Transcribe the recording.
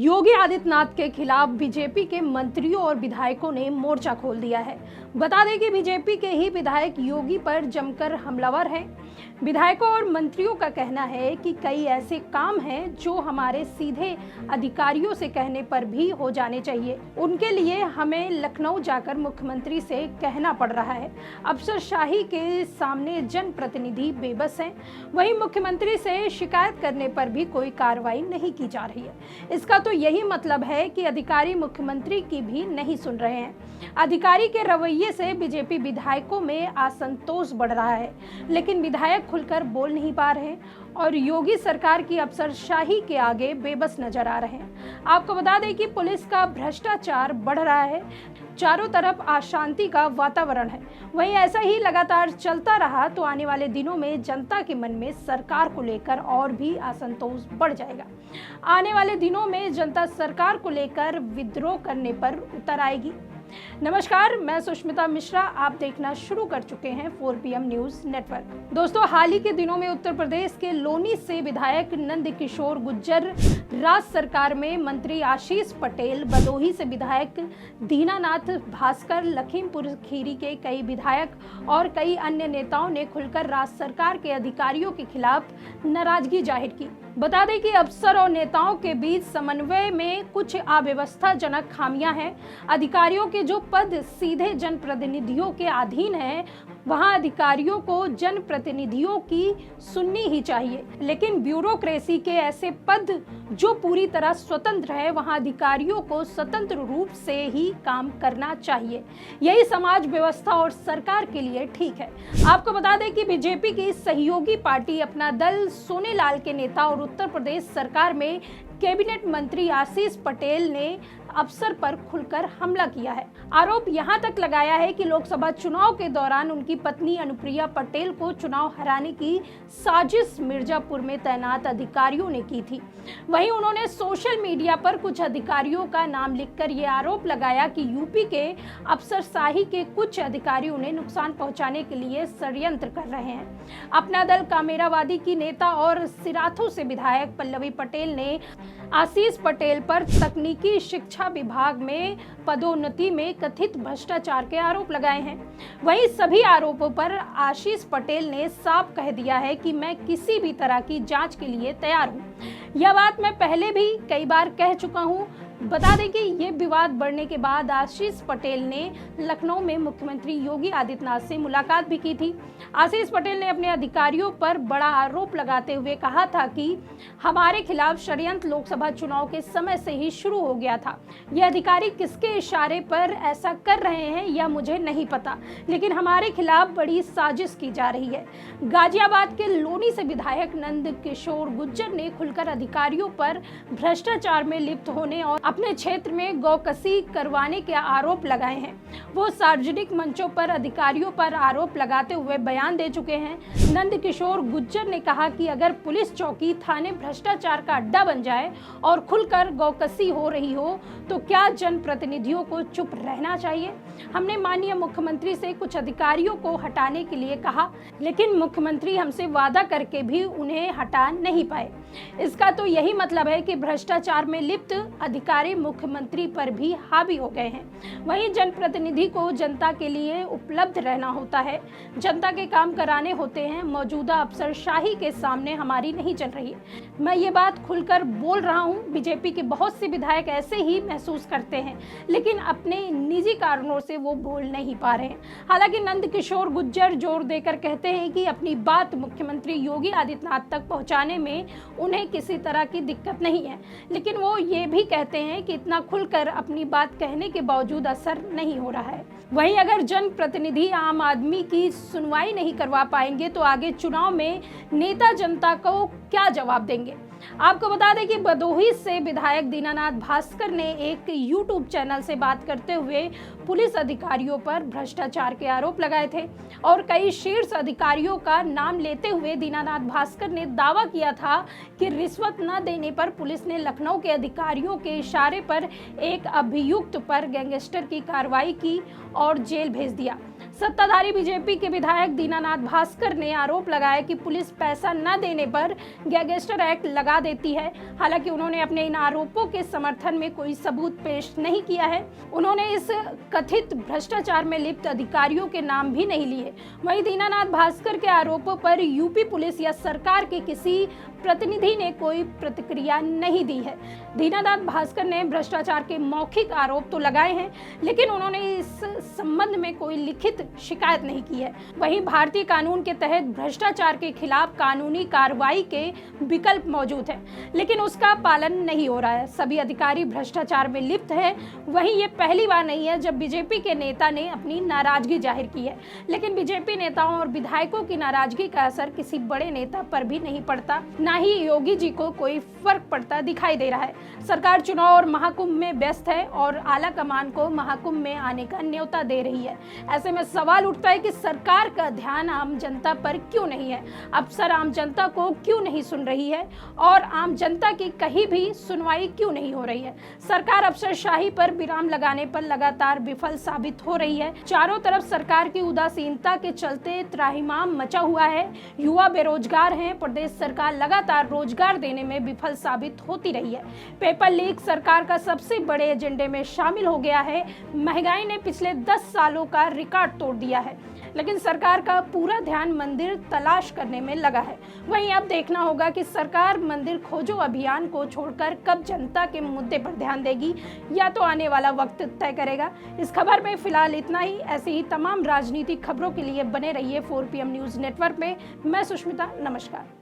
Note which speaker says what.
Speaker 1: योगी आदित्यनाथ के खिलाफ बीजेपी के मंत्रियों और विधायकों ने मोर्चा खोल दिया है। बता दें कि बीजेपी के ही विधायक योगी पर जमकर हमलावर हैं। विधायकों और मंत्रियों का कहना है कि कई ऐसे काम हैं जो हमारे सीधे अधिकारियों से कहने पर भी हो जाने चाहिए, उनके लिए हमें लखनऊ जाकर मुख्यमंत्री से कहना पड़ रहा है। अफसरशाही के सामने जनप्रतिनिधि बेबस हैं। वहीं मुख्यमंत्री से शिकायत करने पर भी कोई कार्रवाई नहीं की जा रही है। इसका तो यही मतलब है कि अधिकारी मुख्यमंत्री की भी नहीं सुन रहे हैं। अधिकारी के रवैये से बीजेपी विधायकों में असंतोष बढ़ रहा है, लेकिन विधायक खुलकर बोल नहीं पा रहे और योगी सरकार की अफसरशाही के आगे बेबस नजर आ रहे हैं। आपको बता दें कि पुलिस का भ्रष्टाचार बढ़ रहा है, चारों तरफ अशांति का वातावरण है। वहीं ऐसा ही लगातार चलता रहा तो आने वाले दिनों में जनता के मन में सरकार को लेकर और भी असंतोष बढ़ जाएगा। आने वाले दिनों में जनता सरकार को लेकर विद्रोह करने पर उतर आएगी। नमस्कार, मैं सुष्मिता मिश्रा। आप देखना शुरू कर चुके हैं 4PM न्यूज नेटवर्क। दोस्तों, हाल ही के दिनों में उत्तर प्रदेश के लोनी से विधायक नंदकिशोर गुर्जर, राज्य सरकार में मंत्री आशीष पटेल, भदोही से विधायक दीनानाथ भास्कर, लखीमपुर खीरी के कई विधायक और कई अन्य नेताओं ने खुलकर राज्य सरकार के अधिकारियों के खिलाफ नाराजगी जाहिर की। बता दें कि अफसर और नेताओं के बीच समन्वय में कुछ अव्यवस्थाजनक खामियां हैं। अधिकारियों के जो पद सीधे जनप्रतिनिधियों के अधीन हैं, वहां अधिकारियों को जनप्रतिनिधियों की सुननी ही चाहिए, लेकिन ब्यूरोक्रेसी के ऐसे पद जो पूरी तरह स्वतंत्र है, वहां अधिकारियों को स्वतंत्र रूप से ही काम करना चाहिए। यही समाज व्यवस्था और सरकार के लिए ठीक है। आपको बता दें कि बीजेपी की सहयोगी पार्टी अपना दल सोनेलाल के नेता और उत्तर प्रदेश सरकार में कैबिनेट मंत्री आशीष पटेल ने अफसर पर खुलकर हमला किया है। आरोप यहां तक लगाया है कि लोकसभा चुनाव के दौरान उनकी पत्नी अनुप्रिया पटेल को चुनाव हराने की साजिश मिर्जापुर में तैनात अधिकारियों ने की थी। वहीं उन्होंने सोशल मीडिया पर कुछ अधिकारियों का नाम लिखकर यह आरोप लगाया कि यूपी के अफसरशाही के कुछ अधिकारी उन्हें नुकसान पहुंचाने के लिए षड्यंत्र कर रहे हैं। अपना दल कामेरावादी की नेता और सिराथू से विधायक पल्लवी पटेल ने आशीष पटेल पर तकनीकी शिक्षा विभाग में पदोन्नति में कथित भ्रष्टाचार के आरोप लगाए हैं। वहीं सभी आरोपों पर आशीष पटेल ने साफ कह दिया है कि मैं किसी भी तरह की जांच के लिए तैयार हूं। यह बात मैं पहले भी कई बार कह चुका हूं। बता दें कि ये विवाद बढ़ने के बाद आशीष पटेल ने लखनऊ में मुख्यमंत्री योगी आदित्यनाथ से मुलाकात भी की थी। आशीष पटेल ने अपने अधिकारियों पर बड़ा आरोप लगाते हुए कहा था कि हमारे खिलाफ षड्यंत्र लोकसभा चुनाव के समय से ही शुरू हो गया था। ये अधिकारी किसके इशारे पर ऐसा कर रहे हैं यह मुझे नहीं पता, लेकिन हमारे खिलाफ बड़ी साजिश की जा रही है। गाजियाबाद के लोनी से विधायक नंदकिशोर गुर्जर ने खुलकर अधिकारियों पर भ्रष्टाचार में लिप्त होने और अपने क्षेत्र में गौकसी करवाने के आरोप लगाए हैं। वो सार्वजनिक मंचों पर अधिकारियों पर आरोप लगाते हुए बयान दे चुके हैं। नंदकिशोर गुर्जर ने कहा कि अगर पुलिस चौकी थाने भ्रष्टाचार का अड्डा बन जाए और खुलकर गौकसी हो रही हो तो क्या जनप्रतिनिधियों को चुप रहना चाहिए? हमने माननीय मुख्यमंत्री से कुछ अधिकारियों को हटाने के लिए कहा, लेकिन मुख्यमंत्री हमसे वादा करके भी उन्हें हटा नहीं पाए। इसका तो यही मतलब है कि भ्रष्टाचार में लिप्त अधिकारी मुख्यमंत्री पर भी हावी हो गए हैं। वहीं जनप्रतिनिधि को जनता के लिए उपलब्ध रहना होता है, जनता के काम कराने होते हैं। मौजूदा अफसरशाही के सामने हमारी नहीं चल रही है। मैं ये बात खुलकर बोल रहा हूँ। बीजेपी के बहुत से विधायक ऐसे ही महसूस करते हैं, लेकिन अपने निजी कारणों से वो बोल नहीं पा रहे हैं। हालांकि नंदकिशोर गुर्जर जोर देकर कहते हैं कि अपनी बात मुख्यमंत्री योगी आदित्यनाथ तक पहुंचाने में उन्हें किसी तरह की दिक्कत नहीं है, लेकिन वो ये भी कहते हैं कि इतना खुलकर अपनी बात कहने के बावजूद असर नहीं हो रहा है। वहीं अगर जनप्रतिनिधि आम आदमी की सुनवाई नहीं करवा पाएंगे तो आगे चुनाव में नेता जनता को क्या जवाब देंगे? आपको बता दें कि भदोही से विधायक दीनानाथ भास्कर ने एक YouTube चैनल से बात करते हुए पुलिस अधिकारियों पर भ्रष्टाचार के आरोप लगाए थे और कई शीर्ष अधिकारियों का नाम लेते हुए दीनानाथ भास्कर ने दावा किया था कि रिश्वत न देने पर पुलिस ने लखनऊ के अधिकारियों के इशारे पर एक अभियुक्त पर गैंगस्टर की कार्रवाई की और जेल भेज दिया। सत्ताधारी बीजेपी के विधायक दीनानाथ भास्कर ने आरोप लगाया कि पुलिस पैसा न देने पर गैंगस्टर एक्ट लगा देती है। हालांकि उन्होंने अपने इन आरोपों के समर्थन में कोई सबूत पेश नहीं किया है। उन्होंने इस कथित भ्रष्टाचार में लिप्त अधिकारियों के नाम भी नहीं लिए। वहीं दीनानाथ भास्कर के आरोपों पर यूपी पुलिस या सरकार के किसी प्रतिनिधि ने कोई प्रतिक्रिया नहीं दी है। दीनानाथ भास्कर ने भ्रष्टाचार के मौखिक आरोप तो लगाए हैं, लेकिन उन्होंने इस संबंध में कोई लिखित शिकायत नहीं की है। वहीं भारतीय कानून के तहत भ्रष्टाचार के खिलाफ कानूनी कार्रवाई के विकल्प मौजूद है, लेकिन उसका पालन नहीं हो रहा है। सभी अधिकारी भ्रष्टाचार में लिप्त हैं। वहीं ये पहली बार नहीं है जब बीजेपी के नेता ने अपनी नाराजगी जाहिर की है, लेकिन बीजेपी नेताओं और विधायकों की नाराजगी का असर किसी बड़े नेता पर भी नहीं पड़ता, ना ही योगी जी को कोई फर्क पड़ता दिखाई दे रहा है। सरकार चुनाव और महाकुंभ में व्यस्त है और आला कमान को महाकुंभ में आने का न्योता दे रही है। ऐसे में सवाल उठता है कि सरकार का ध्यान आम जनता पर क्यों नहीं है, अफसर आम जनता को क्यों नहीं सुन रही है और आम जनता की कहीं भी सुनवाई क्यों नहीं हो रही है। सरकार अफसरशाही पर विराम लगाने पर लगातार विफल साबित हो रही है। चारों तरफ सरकार की उदासीनता के चलते त्राहिमाम मचा हुआ है। युवा बेरोजगार हैं। प्रदेश सरकार लगातार रोजगार देने में विफल साबित होती रही है। पेपर लीक सरकार का सबसे बड़े एजेंडे में शामिल हो गया है। महंगाई ने पिछले 10 सालों का रिकॉर्ड तोड़ दिया है, लेकिन सरकार का पूरा ध्यान मंदिर तलाश करने में लगा है। वहीं अब देखना होगा कि सरकार मंदिर खोजो अभियान को छोड़कर कब जनता के मुद्दे पर ध्यान देगी, या तो आने वाला वक्त तय करेगा। इस खबर में फिलहाल इतना ही। ऐसी ही तमाम राजनीतिक खबरों के लिए बने रहिए 4PM न्यूज़ नेटवर्क में। मैं सुष्मिता, नमस्कार।